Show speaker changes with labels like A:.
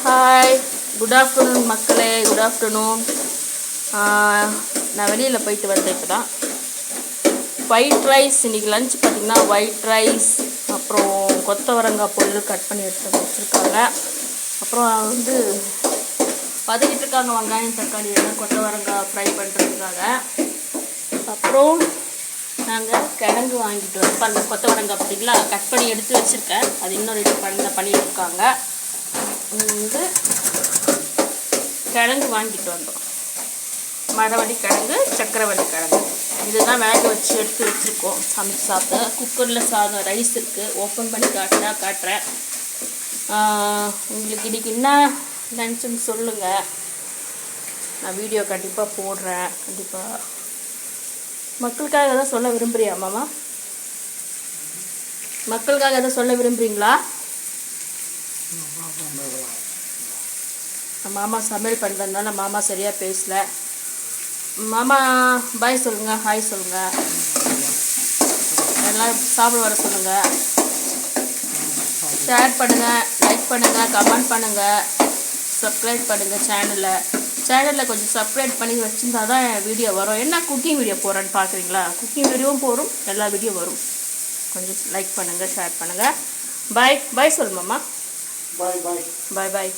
A: Hi, good afternoon மக்களே. Good afternoon. நான் வெளியில் போயிட்டு வந்தேன் இப்போ தான். ஒயிட் ரைஸ் இன்றைக்கி லஞ்ச் பார்த்திங்கன்னா ஒயிட் ரைஸ், அப்புறம் கொத்தவரங்காய் பொருள் கட் பண்ணி எடுத்து வச்சுருக்காங்க. அப்புறம் வதக்கிட்டு இருக்காங்க வெங்காயம் தக்காளி எல்லாம் கொத்தவரங்காய் ஃப்ரை பண்ணுறதுக்காக. அப்புறம் நாங்கள் கிழங்கு வாங்கிட்டு வந்து கொத்தவரங்காய் பார்த்திங்களா கட் பண்ணி எடுத்து வச்சுருக்கேன். அது இன்னும் ரெடி பண்ணிட்டு இருக்காங்க. கிழங்கு வாங்கிட்டு வந்தோம். மரவள்ளி கிழங்கு, சக்கரவள்ளி கிழங்கு, இதுதான் வேக வச்சு எடுத்து வச்சுருக்கோம். சமைச்சு சாப்பிட குக்கரில் சாதம் ரைஸ் இருக்குது. ஓப்பன் பண்ணி காட்டுறேன். உங்களுக்கு இன்றைக்கி என்ன லஞ்சுன்னு சொல்லுங்கள். நான் வீடியோ கண்டிப்பாக போடுறேன். கண்டிப்பாக மக்களுக்காக எதாவது சொல்ல விரும்புகிறியா மாமா? மக்களுக்காக எதாவது சொல்ல விரும்புகிறீங்களா? மாமா சமையல் பண்ணுறதுனால மாமா சரியாக பேசலை. மாமா பாய் சொல்லுங்கள், ஹாய் சொல்லுங்கள், எல்லாம் சாப்பிட வர சொல்லுங்கள். ஷேர் பண்ணுங்கள், லைக் பண்ணுங்கள், கமெண்ட் பண்ணுங்கள், சப்ஸ்கிரைப் பண்ணுங்கள். சேனலில் கொஞ்சம் சப்ஸ்கிரைப் பண்ணி வச்சுருந்தா தான் வீடியோ வரும். என்ன குக்கிங் வீடியோ போகிறேன்னு பார்க்குறீங்களா? குக்கிங் வீடியோவும் போடும், எல்லா வீடியோ வரும். கொஞ்சம் லைக் பண்ணுங்கள், ஷேர் பண்ணுங்கள். பாய் பாய் சொல்லுமாம்மா.
B: பாய் பாய்
A: பாய் பாய்.